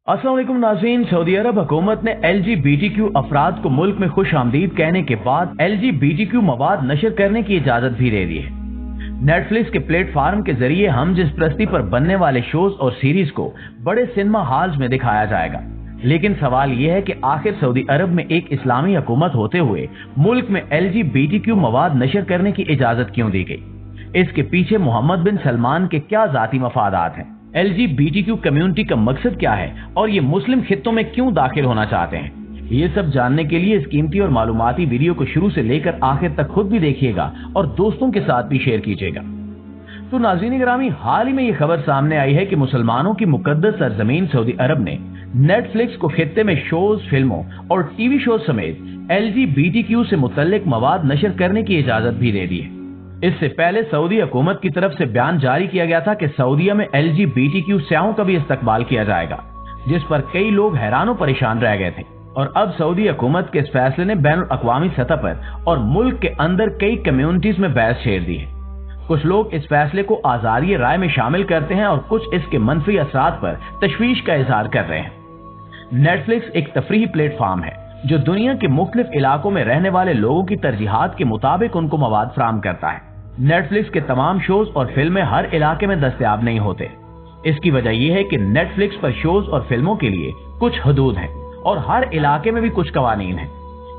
अस्सलाम वालेकुम नाज़रीन। सऊदी अरब हुकूमत ने LGBTQ अफराद को मुल्क में खुश आमदीद कहने के बाद LGBTQ मवाद नशर करने की इजाजत भी दे दी है। नेटफ्लिक्स के प्लेटफॉर्म के जरिए हम जिस प्रस्ती पर बनने वाले शोज और सीरीज को बड़े सिनेमा हॉल्स में दिखाया जाएगा। लेकिन सवाल यह है कि आखिर सऊदी अरब में एक इस्लामी हुकूमत होते हुए मुल्क में LGBTQ मवाद नशर करने की इजाजत क्यों दी गई? इसके पीछे मोहम्मद बिन सलमान के क्या जाती मफादात हैं? LGBTQ कम्युनिटी का मकसद क्या है और ये मुस्लिम खित्तों में क्यों दाखिल होना चाहते हैं? ये सब जानने के लिए इस कीमती और मालूमाती वीडियो को शुरू से लेकर आखिर तक खुद भी देखिएगा और दोस्तों के साथ भी शेयर कीजिएगा। तो नाज़रीन गिरामी, हाल ही में ये खबर सामने आई है कि मुसलमानों की मुकद्दस सरजमीन सऊदी अरब ने नेटफ्लिक्स को खित्ते में शोज, फिल्मों और टीवी शोज समेत LGBTQ से मुतल्लिक मवाद नशर करने की इजाजत भी दे दी है। इससे पहले सऊदी हुकूमत की तरफ से बयान जारी किया गया था कि सऊदीया में LGBTQ स्याहों का भी इस्तकबाल किया जाएगा, जिस पर कई लोग हैरान और परेशान रह गए थे। और अब सऊदी हुकूमत के इस फैसले ने बैनुल अक़वामी सतह पर और मुल्क के अंदर कई कम्युनिटीज में बहस छेड़ दी है। कुछ लोग इस फैसले को आज़ादी राय में शामिल करते हैं और कुछ इसके मनफी असरात पर तशवीश का इजहार कर रहे हैं। नेटफ्लिक्स एक तफरीही प्लेटफॉर्म है जो दुनिया के मुख्तलिफ इलाकों में रहने वाले लोगों की तरजीहात के मुताबिक उनको मवाद फराहम करता है। नेटफ्लिक्स के तमाम शोज और फिल्में हर इलाके में दस्तयाब नहीं होते। इसकी वजह यह है कि नेटफ्लिक्स पर शोज और फिल्मों के लिए कुछ हदूद हैं और हर इलाके में भी कुछ कवानीन हैं।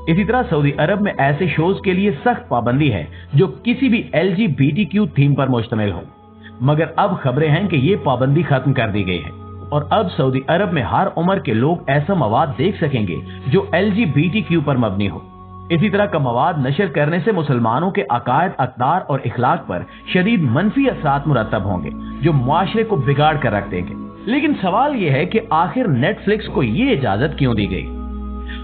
इसी तरह सऊदी अरब में ऐसे शोज के लिए सख्त पाबंदी है जो किसी भी LGBTQ थीम पर मुश्तमिल हो, मगर अब खबरें हैं कि ये पाबंदी खत्म कर दी गई है और अब सऊदी अरब में हर उम्र के लोग ऐसा मवाद देख सकेंगे जो LGBTQ पर मबनी हो। इसी तरह का मवाद नशर करने से मुसलमानों के अकायद, अक़दार और इखलाक पर शदीद मनफी असरात मुरतब होंगे जो मुआशरे को बिगाड़ कर रख देंगे। लेकिन सवाल यह है कि आखिर नेटफ्लिक्स को ये इजाजत क्यों दी गई?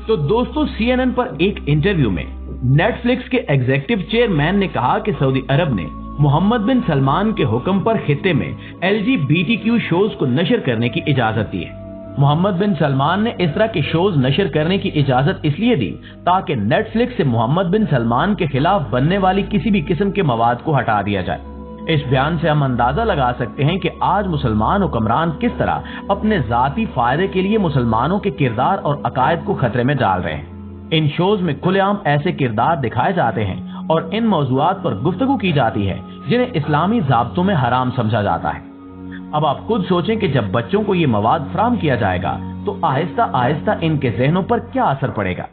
तो दोस्तों, CNN पर एक इंटरव्यू में नेटफ्लिक्स के एग्जीक्यूटिव चेयरमैन ने कहा कि सऊदी अरब ने मोहम्मद बिन सलमान के हुक्म पर खित्ते में LGBTQ शोज को नशर करने की इजाजत दी है। मोहम्मद बिन सलमान ने इस तरह के शोज नशर करने की इजाजत इसलिए दी ताकि नेटफ्लिक्स से मोहम्मद बिन सलमान के खिलाफ बनने वाली किसी भी किस्म के मवाद को हटा दिया जाए। इस बयान से हम अंदाजा लगा सकते हैं कि आज मुसलमान हुक्मरान किस तरह अपने जाती फायदे के लिए मुसलमानों के किरदार और अकायद को खतरे में डाल रहे हैं। इन शोज में खुलेआम ऐसे किरदार दिखाए जाते हैं और इन मौजूआत पर गुफ्तगू की जाती है जिन्हें इस्लामी ज़ाब्तों में हराम समझा जाता है। अब आप खुद सोचें कि जब बच्चों को ये मवाद फराहम किया जाएगा तो आहिस्ता आहिस्ता इनके जहनों पर क्या असर पड़ेगा?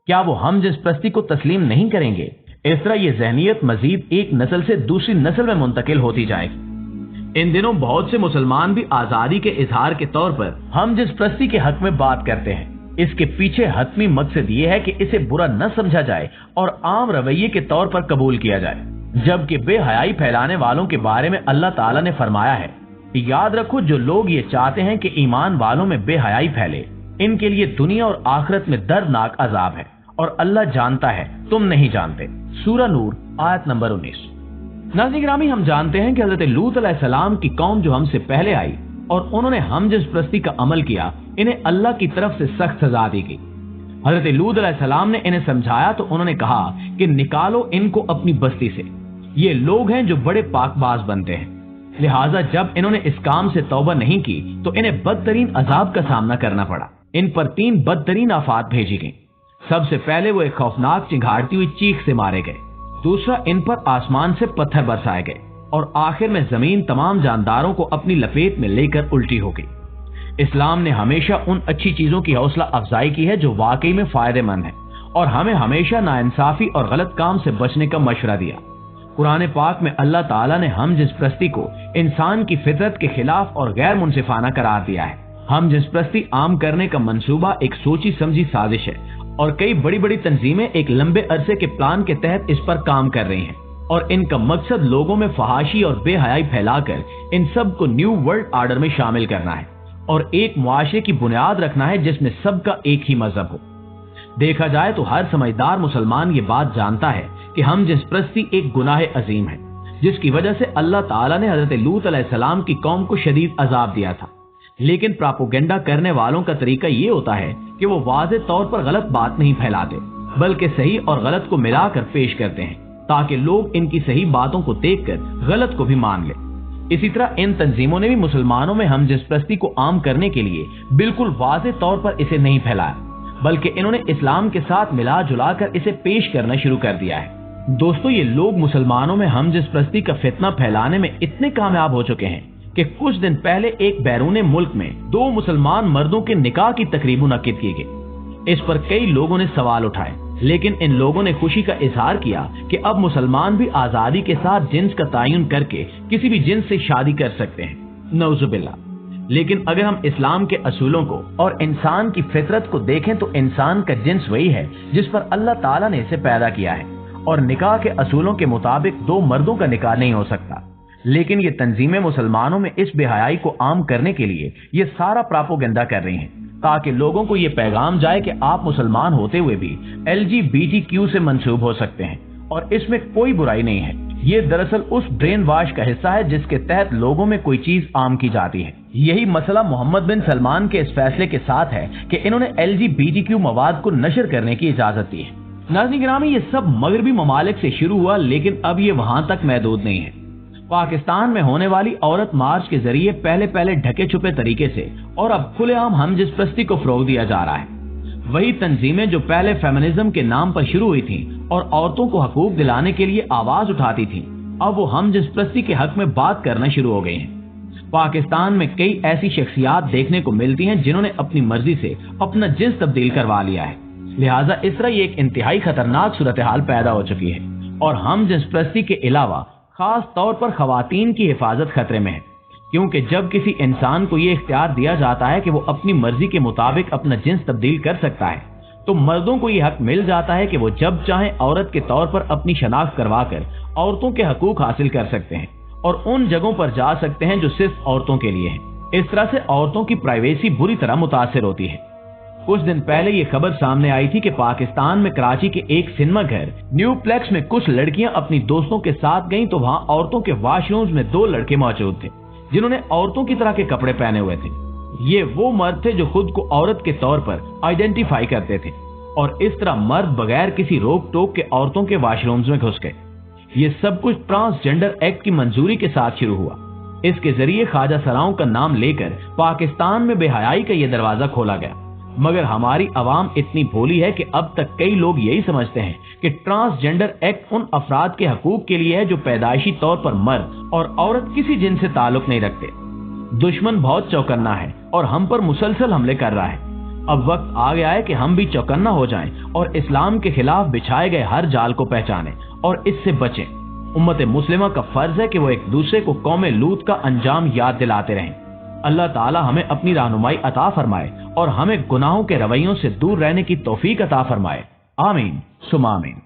क्या वो हम जिस प्रस्ती को तस्लीम नहीं करेंगे? इस तरह ये जहनियत मजीद एक नस्ल से दूसरी नस्ल में मुंतकिल होती जाएगी। इन दिनों बहुत से मुसलमान भी आजादी के इजहार के तौर पर हम जिस प्रस्ती के हक में बात करते हैं। इसके पीछे हतमी मकसद ये है कि इसे बुरा न समझा जाए और आम रवैये के तौर पर कबूल किया जाए, जबकि बेहयाई फैलाने वालों के बारे में अल्लाह ताला ने फरमाया है, याद रखो जो लोग ये चाहते हैं कि ईमान वालों में बेहयाई फैले, इनके लिए दुनिया और आखिरत में दर्दनाक अजाब है और अल्लाह जानता है, तुम नहीं जानते। सूरह नूर आयत नंबर 19। नाज़रीन गिरामी, हम जानते हैं कि हजरत लूत अलैहिस्सलाम की कौम जो हमसे पहले आई और उन्होंने हम जिस प्रस्ती का अमल किया, इन्हें अल्लाह की तरफ से सख्त सजा दी गई। हजरत लूत अलैहिस्सलाम ने इन्हें समझाया तो उन्होंने कहा कि निकालो इनको अपनी बस्ती से, ये लोग हैं जो बड़े पाकबाज बनते हैं। लिहाजा जब इन्होंने इस काम से तौबा नहीं की तो इन्हें बदतरीन अजाब का सामना करना पड़ा। इन पर 3 बदतरीन आफात भेजी गई। सबसे पहले वो एक खौफनाक चिंघाड़ती हुई चीख से मारे गए, दूसरा इन पर आसमान से पत्थर बरसाए गए और आखिर में जमीन तमाम जानदारों को अपनी लपेट में लेकर उल्टी हो गई। इस्लाम ने हमेशा उन अच्छी चीजों की हौसला अफजाई की है जो वाकई में फायदेमंद है और हमें हमेशा नाइंसाफी और गलत काम से बचने का मशवरा दिया। कुरान पाक में अल्लाह ताला ने हम जिस प्रस्ती को इंसान की फितरत के खिलाफ और गैर मुनसिफाना करार दिया है। हम जिस प्रस्ती आम करने का मंसूबा एक सोची समझी साजिश है और कई बड़ी बड़ी तंजीमें एक लंबे अरसे के प्लान के तहत इस पर काम कर रही हैं और इनका मकसद लोगों में फहाशी और बेहयाई फैलाकर इन सब को न्यू वर्ल्ड आर्डर में शामिल करना है और एक मुआशरे की बुनियाद रखना है जिसमें सबका एक ही मजहब हो। देखा जाए तो हर समझदार मुसलमान ये बात जानता है कि हम जिस प्रस्ती एक गुनाह अजीम है, जिसकी वजह से अल्लाह ताला ने हजरत लूत अलैहिस्सलाम की कौम को शदीद अजाब दिया था। लेकिन प्रोपेगेंडा करने वालों का तरीका ये होता है कि वो वाज़े तौर पर गलत बात नहीं फैलाते, बल्कि सही और गलत को मिलाकर पेश करते हैं ताकि लोग इनकी सही बातों को देखकर गलत को भी मान ले। इसी तरह इन तंजीमों ने भी मुसलमानों में हमजिन्सपरस्ती को आम करने के लिए बिल्कुल वाज़ेह तौर पर इसे नहीं फैलाया, बल्कि इन्होंने इस्लाम के साथ मिला जुला कर इसे पेश करना शुरू कर दिया है। दोस्तों, ये लोग मुसलमानों में हमजिन्सपरस्ती का फितना फैलाने में इतने कामयाब हो चुके हैं कि कुछ दिन पहले एक बैरूने मुल्क में 2 मुसलमान मर्दों के निकाह की तकरीब मुनक्किद की गई। इस पर कई लोगों ने सवाल उठाए, लेकिन इन लोगों ने खुशी का इजहार किया कि अब मुसलमान भी आजादी के साथ जिन्स का तयन करके किसी भी जिन्स से शादी कर सकते हैं। नऊजुबिल्लाह। लेकिन अगर हम इस्लाम के असूलों को और इंसान की फितरत को देखें तो इंसान का जिन्स वही है जिस पर अल्लाह ताला ने इसे पैदा किया है, और निकाह के असूलों के मुताबिक 2 मर्दों का निकाह नहीं हो सकता। लेकिन ये तंजीमें मुसलमानों में इस बेहयाई को आम करने के लिए ये सारा प्रोपेगेंडा कर रही हैं, ताकि लोगों को ये पैगाम जाए कि आप मुसलमान होते हुए भी LGBTQ से मंसूब हो सकते हैं और इसमें कोई बुराई नहीं है। ये दरअसल उस ब्रेन वॉश का हिस्सा है जिसके तहत लोगों में कोई चीज आम की जाती है। यही मसला मोहम्मद बिन सलमान के इस फैसले के साथ है कि इन्होंने LGBTQ मवाद को नशर करने की इजाजत दी है। नाज़रीन गिरामी, ये सब मगरबी ममालिक से शुरू हुआ, लेकिन अब ये वहां तक महदूद नहीं है। पाकिस्तान में होने वाली औरत मार्च के जरिए पहले ढके छुपे तरीके से और अब खुलेआम हमजिन्सपरस्ती को फरोग दिया जा रहा है। वही तंजीमें जो पहले फेमिनिज्म के नाम पर शुरू हुई थीं और औरतों को हकूक दिलाने के लिए आवाज उठाती थीं, अब वो हमजिन्सपरस्ती के हक में बात करना शुरू हो गई हैं। पाकिस्तान में कई ऐसी शख्सियात देखने को मिलती हैं जिन्होंने अपनी मर्जी से अपना जिन्स तब्दील करवा लिया है। लिहाजा इस तरह ये एक इंतहाई खतरनाक सूरत हाल पैदा हो चुकी है और हमजिन्सपरस्ती के अलावा खास तौर पर खवातीन की हिफाजत खतरे में है, क्योंकि जब किसी इंसान को ये इख्तियार दिया जाता है कि वो अपनी मर्जी के मुताबिक अपना जिन्स तब्दील कर सकता है, तो मर्दों को ये हक मिल जाता है कि वो जब चाहे औरत के तौर पर अपनी शनाख्त करवा कर औरतों के हकूक हासिल कर सकते हैं और उन जगहों पर जा सकते हैं जो सिर्फ औरतों के लिए है। इस तरह से औरतों की प्राइवेसी बुरी तरह मुतासिर होती है। कुछ दिन पहले ये खबर सामने आई थी कि पाकिस्तान में कराची के एक सिनेमा घर न्यूप्लेक्स में कुछ लड़कियां अपनी दोस्तों के साथ गईं, तो वहां औरतों के वॉशरूम्स में 2 लड़के मौजूद थे जिन्होंने औरतों की तरह के कपड़े पहने हुए थे। ये वो मर्द थे जो खुद को औरत के तौर पर आइडेंटिफाई करते थे और इस तरह मर्द बगैर किसी रोक टोक के औरतों के वॉशरूम्स में घुस गए। ये सब कुछ ट्रांसजेंडर एक्ट की मंजूरी के साथ शुरू हुआ। इसके जरिए ख्वाजा सराओं का नाम लेकर पाकिस्तान में बेहयाई का ये दरवाजा खोला गया, मगर हमारी अवाम इतनी भोली है कि अब तक कई लोग यही समझते हैं कि ट्रांसजेंडर एक्ट उन अफराद के हकूक के लिए है जो पैदाइशी तौर पर मर्द और औरत किसी जिन्स से ताल्लुक नहीं रखते। दुश्मन बहुत चौकन्ना है और हम पर मुसलसल हमले कर रहा है। अब वक्त आ गया है कि हम भी चौकन्ना हो जाएं और इस्लाम के खिलाफ बिछाए गए हर जाल को पहचानें और इससे बचें। उम्मत मुस्लिमा का फर्ज है कि वो एक दूसरे को कौमे लूत का अंजाम याद दिलाते रहें। अल्लाह ताला हमें अपनी रहनुमाई अता फरमाए और हमें गुनाहों के रवैयों से दूर रहने की तौफीक अता फरमाए। आमीन सुमा आमीन।